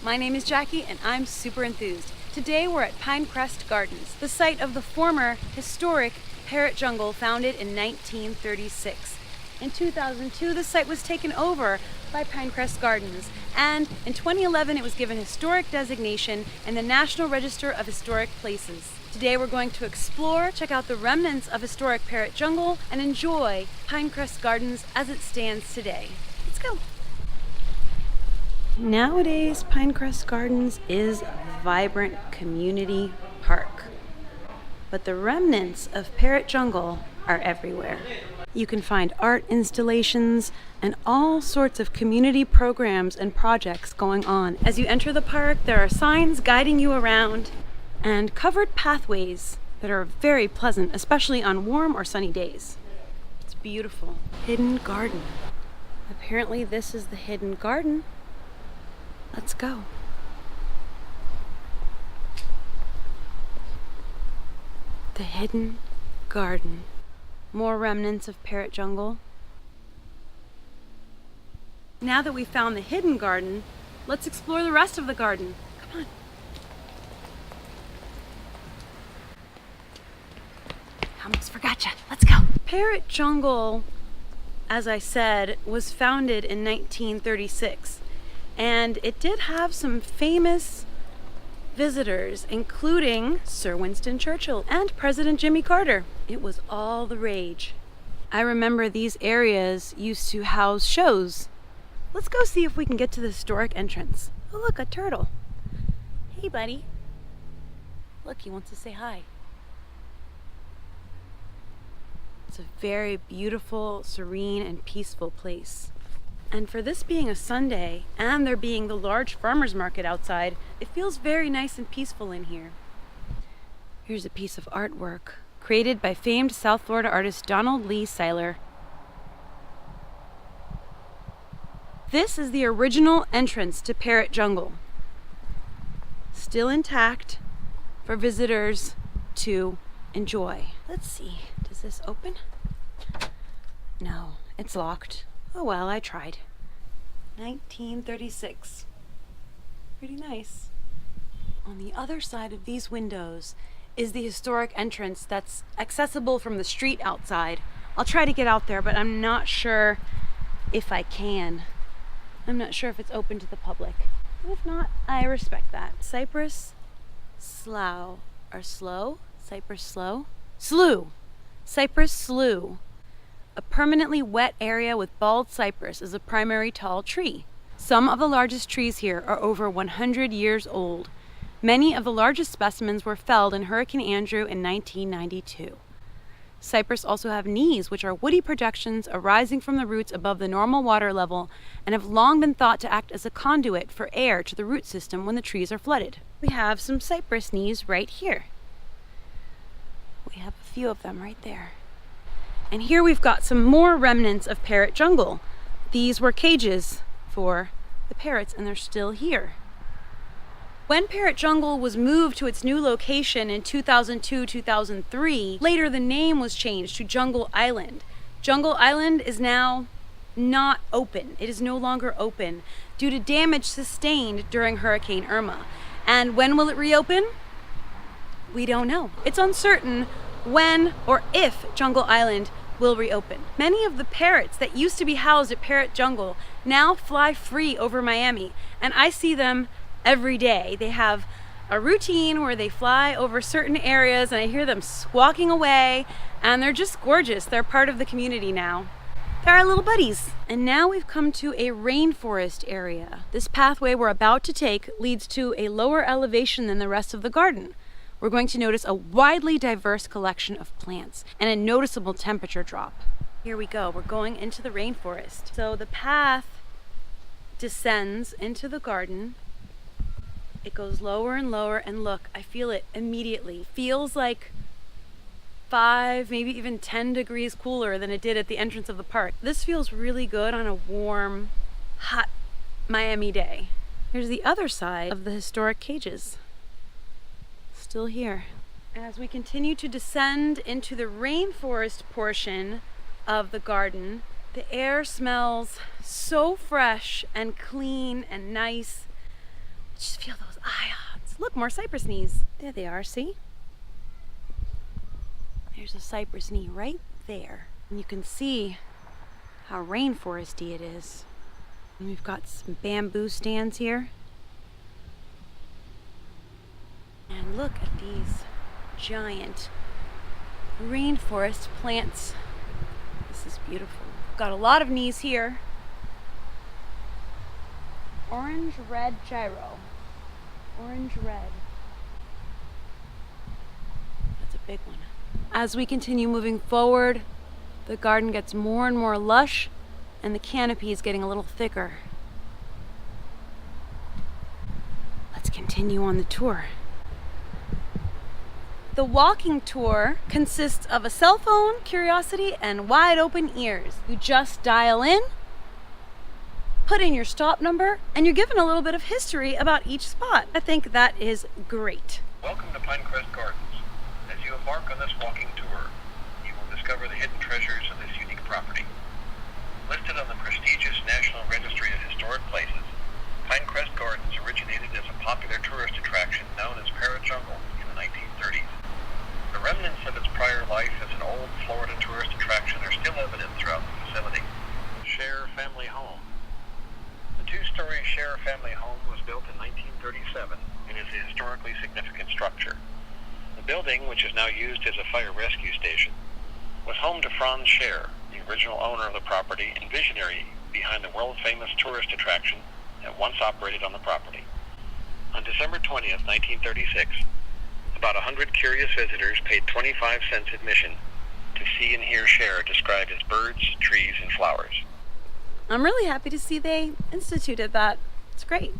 My name is Jackie and I'm super enthused. Today we're at Pinecrest Gardens, the site of the former historic Parrot Jungle founded in 1936. In 2002, the site was taken over by Pinecrest Gardens, and in 2011 it was given historic designation in the National Register of Historic Places. Today we're going to explore, check out the remnants of historic Parrot Jungle, and enjoy Pinecrest Gardens as it stands today. Let's go! Nowadays, Pinecrest Gardens is a vibrant community park, but the remnants of Parrot Jungle are everywhere. You can find art installations and all sorts of community programs and projects going on. As you enter the park, there are signs guiding you around and covered pathways that are very pleasant, especially on warm or sunny days. It's beautiful. Hidden garden. Apparently this is the hidden garden. Let's go. The hidden garden. More remnants of Parrot Jungle. Now that we've found the hidden garden, let's explore the rest of the garden. Come on. Almost forgot ya. Let's go. Parrot Jungle, as I said, was founded in 1936. And it did have some famous visitors, including Sir Winston Churchill and President Jimmy Carter. It was all the rage. I remember these areas used to house shows. Let's go see if we can get to the historic entrance. Oh look, a turtle. Hey buddy. Look, he wants to say hi. It's a very beautiful, serene, and peaceful place. And for this being a Sunday, and there being the large farmer's market outside, it feels very nice and peaceful in here. Here's a piece of artwork created by famed South Florida artist Donald Lee Seiler. This is the original entrance to Parrot Jungle. Still intact for visitors to enjoy. Let's see, does this open? No, it's locked. Oh well, I tried. 1936. Pretty nice. On the other side of these windows is the historic entrance that's accessible from the street outside. I'll try to get out there, but I'm not sure if I can. I'm not sure if it's open to the public. If not, I respect that. Cypress Slough, or Slough? Cypress Slough? Slough! Cypress Slough. A permanently wet area with bald cypress is a primary tall tree. Some of the largest trees here are over 100 years old. Many of the largest specimens were felled in Hurricane Andrew in 1992. Cypress also have knees, which are woody projections arising from the roots above the normal water level and have long been thought to act as a conduit for air to the root system when the trees are flooded. We have some cypress knees right here. We have a few of them right there. And here we've got some more remnants of Parrot Jungle. These were cages for the parrots, and they're still here. When Parrot Jungle was moved to its new location in 2002-2003, later the name was changed to Jungle Island. Jungle Island is now not open. It is no longer open due to damage sustained during Hurricane Irma. And when will it reopen? We don't know. It's uncertain when or if Jungle Island will reopen. Many of the parrots that used to be housed at Parrot Jungle now fly free over Miami, and I see them every day. They have a routine where they fly over certain areas and I hear them squawking away, and they're just gorgeous. They're part of the community now. They're our little buddies. And now we've come to a rainforest area. This pathway we're about to take leads to a lower elevation than the rest of the garden. We're going to notice a widely diverse collection of plants and a noticeable temperature drop. Here we go, we're going into the rainforest. So the path descends into the garden. It goes lower and lower, and look, I feel it immediately. Feels like 5, maybe even 10 degrees cooler than it did at the entrance of the park. This feels really good on a warm, hot Miami day. Here's the other side of the historic cages. Still here. As we continue to descend into the rainforest portion of the garden, the air smells so fresh and clean and nice. Just feel those ions. Look, more cypress knees. There they are, see? There's a cypress knee right there. And you can see how rainforesty it is. And we've got some bamboo stands here. And look at these giant rainforest plants. This is beautiful. Got a lot of knees here. Orange red gyro. Orange red. That's a big one. As we continue moving forward, the garden gets more and more lush and the canopy is getting a little thicker. Let's continue on the tour. The walking tour consists of a cell phone, curiosity, and wide open ears. You just dial in, put in your stop number, and you're given a little bit of history about each spot. I think that is great. Welcome to Pinecrest Gardens. As you embark on this walking tour, you will discover the hidden treasures of this unique property. Listed on the prestigious National Registry of Historic Places, Pinecrest Gardens originated as a popular tourist attraction known as Parrot Jungle in the 1930s. The remnants of its prior life as an old Florida tourist attraction are still evident throughout the facility. Scherer Family Home. The two-story Scherer Family Home was built in 1937 and is a historically significant structure. The building, which is now used as a fire rescue station, was home to Franz Scherer, the original owner of the property and visionary behind the world-famous tourist attraction that once operated on the property. On December 20th, 1936, about 100 curious visitors paid 25 cents admission to see and hear Scherer described as birds, trees, and flowers. I'm really happy to see they instituted that. It's great.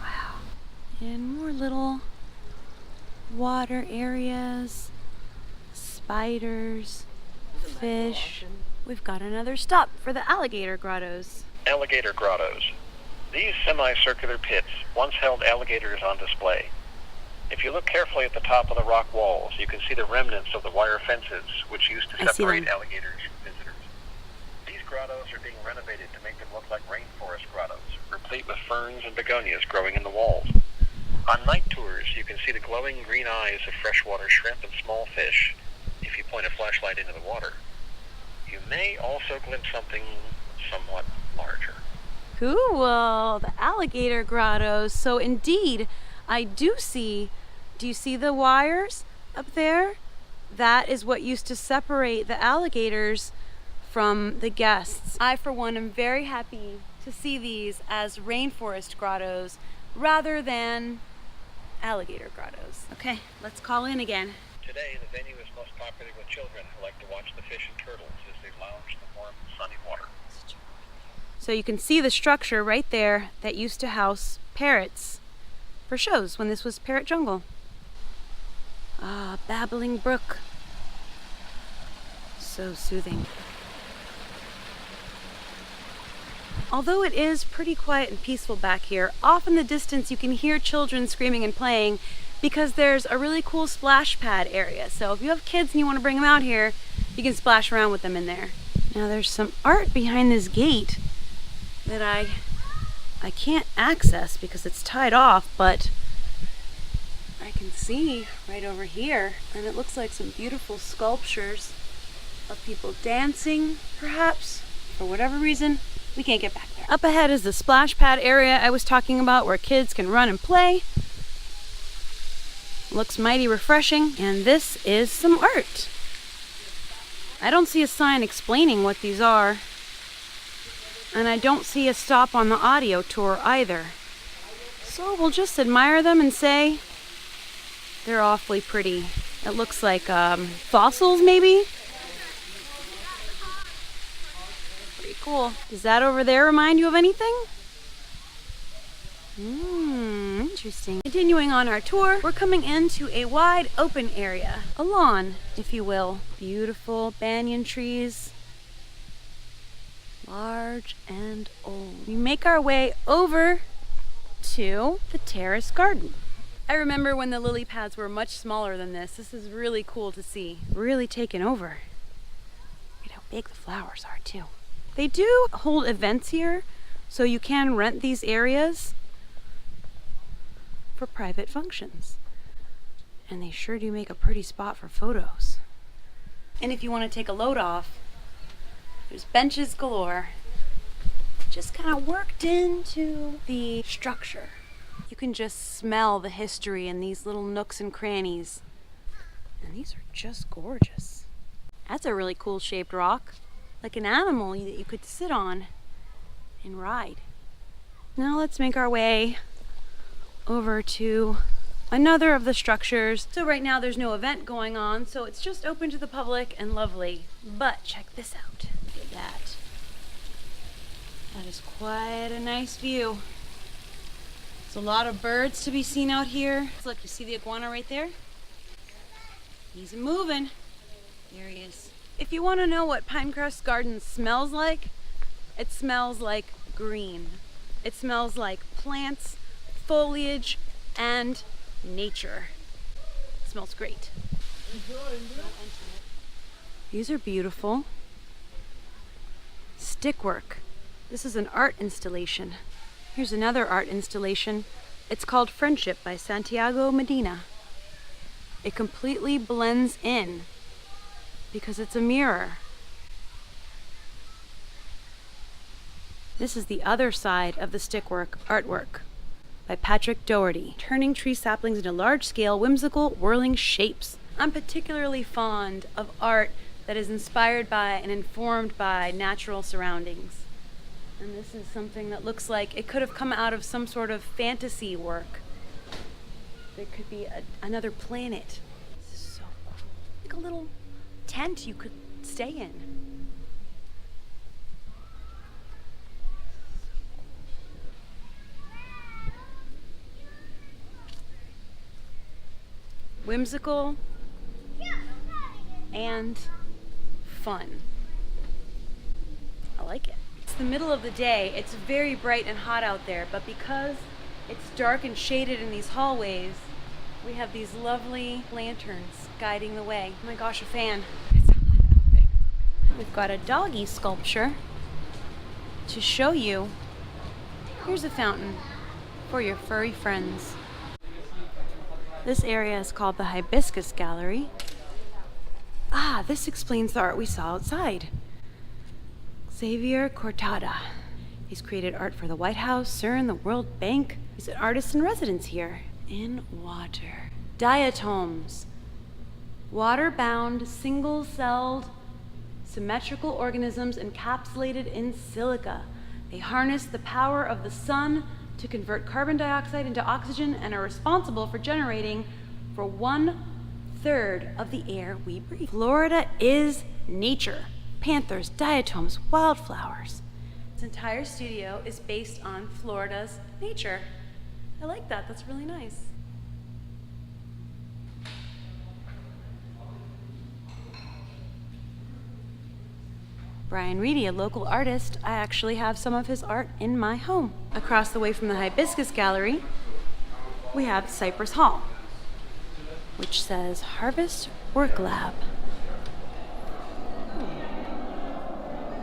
Wow. And more little water areas, spiders, fish. We've got another stop for the alligator grottos. Alligator grottos. These semicircular pits once held alligators on display. If you look carefully at the top of the rock walls, you can see the remnants of the wire fences which used to separate alligators from visitors. These grottos are being renovated to make them look like rainforest grottos, replete with ferns and begonias growing in the walls. On night tours, you can see the glowing green eyes of freshwater shrimp and small fish if you point a flashlight into the water. You may also glimpse something somewhat larger. Cool, the alligator grottos. So indeed, I do you see the wires up there? That is what used to separate the alligators from the guests. I, for one, am very happy to see these as rainforest grottos rather than alligator grottos. Okay, let's call in again. Today, the venue is most popular with children who like to watch the fish and turtles as they lounge in the warm, sunny water. So you can see the structure right there that used to house parrots for shows when this was Parrot Jungle. Ah, babbling brook. So soothing. Although it is pretty quiet and peaceful back here, off in the distance you can hear children screaming and playing because there's a really cool splash pad area. So if you have kids and you want to bring them out here, you can splash around with them in there. Now there's some art behind this gate that I can't access because it's tied off, but I can see right over here, and it looks like some beautiful sculptures of people dancing, perhaps. For whatever reason, we can't get back there. Up ahead is the splash pad area I was talking about where kids can run and play. Looks mighty refreshing, and this is some art. I don't see a sign explaining what these are. And I don't see a stop on the audio tour either. So we'll just admire them and say they're awfully pretty. It looks like fossils, maybe? Pretty cool. Does that over there remind you of anything? Interesting. Continuing on our tour, we're coming into a wide open area. A lawn, if you will. Beautiful banyan trees. Large and old. We make our way over to the Terrace garden. I remember when the lily pads were much smaller than this. This is really cool to see. Really taken over. Look at how big the flowers are too. They do hold events here, So you can rent these areas for private functions. And they sure do make a pretty spot for photos. And if you want to take a load off, there's benches galore, just kind of worked into the structure. You can just smell the history in these little nooks and crannies. And these are just gorgeous. That's a really cool shaped rock, like an animal that you could sit on and ride. Now let's make our way over to another of the structures. So right now there's no event going on, so it's just open to the public and lovely. But check this out. Look at that. That is quite a nice view. There's a lot of birds to be seen out here. Look, you see the iguana right there? He's moving. There he is. If you want to know what Pinecrest Gardens smells like, it smells like green. It smells like plants, foliage, and nature. It smells great. These are beautiful. Stickwork. This is an art installation. Here's another art installation. It's called Friendship by Santiago Medina. It completely blends in because it's a mirror. This is the other side of the stickwork artwork by Patrick Doherty, turning tree saplings into large-scale, whimsical, whirling shapes. I'm particularly fond of art that is inspired by and informed by natural surroundings. And this is something that looks like it could have come out of some sort of fantasy work. There could be another planet. This is so cool. Like a little tent you could stay in. Whimsical and fun. I like it. It's the middle of the day. It's very bright and hot out there, but because it's dark and shaded in these hallways, we have these lovely lanterns guiding the way. Oh my gosh, a fan. It's hot out there. We've got a doggy sculpture to show you. Here's a fountain for your furry friends. This area is called the Hibiscus Gallery. Ah, this explains the art we saw outside. Xavier Cortada. He's created art for the White House, CERN, the World Bank. He's an artist in residence here. In water. Diatoms. Water-bound, single-celled, symmetrical organisms encapsulated in silica. They harness the power of the sun to convert carbon dioxide into oxygen and are responsible for generating for 1/3 of the air we breathe. Florida is nature. Panthers, diatoms, wildflowers. This entire studio is based on Florida's nature. I like that. That's really nice. Brian Reedy, a local artist, I actually have some of his art in my home. Across the way from the Hibiscus Gallery, we have Cypress Hall, which says Harvest Work Lab.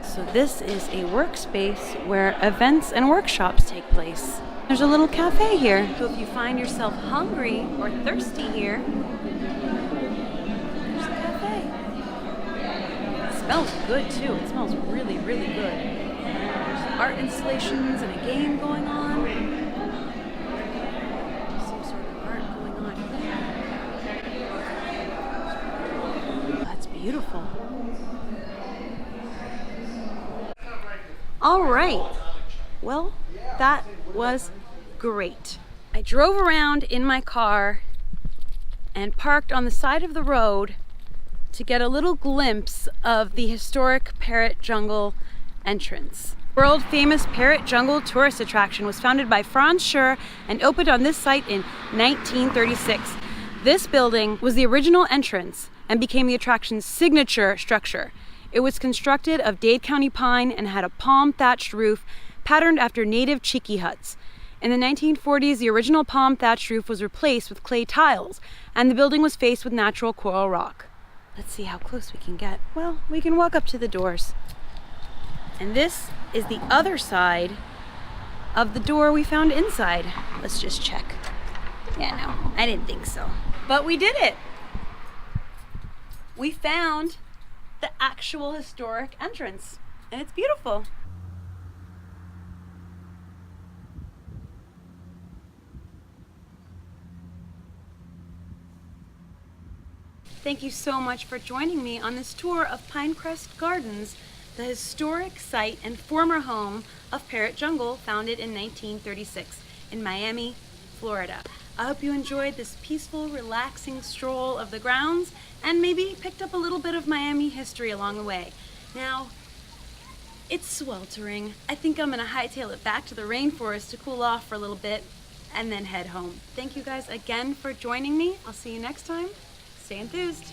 So this is a workspace where events and workshops take place. There's a little cafe here. So if you find yourself hungry or thirsty here, there's a cafe. It smells good too. It smells really, really good. There's art installations and a game going on. Some sort of art going on here. That's beautiful. All right. Well, that was great. I drove around in my car and parked on the side of the road to get a little glimpse of the historic Parrot Jungle entrance. World famous Parrot Jungle tourist attraction was founded by Franz Schur and opened on this site in 1936. This building was the original entrance and became the attraction's signature structure. It was constructed of Dade County pine and had a palm thatched roof patterned after native cheeky huts. In the 1940s, the original palm thatched roof was replaced with clay tiles, and the building was faced with natural coral rock. Let's see how close we can get. Well, we can walk up to the doors. And this is the other side of the door we found inside. Let's just check. Yeah, no, I didn't think so. But we did it. We found the actual historic entrance, and it's beautiful. Thank you so much for joining me on this tour of Pinecrest Gardens, the historic site and former home of Parrot Jungle, founded in 1936 in Miami, Florida. I hope you enjoyed this peaceful, relaxing stroll of the grounds and maybe picked up a little bit of Miami history along the way. Now, it's sweltering. I think I'm gonna hightail it back to the rainforest to cool off for a little bit and then head home. Thank you guys again for joining me. I'll see you next time. Stay enthused.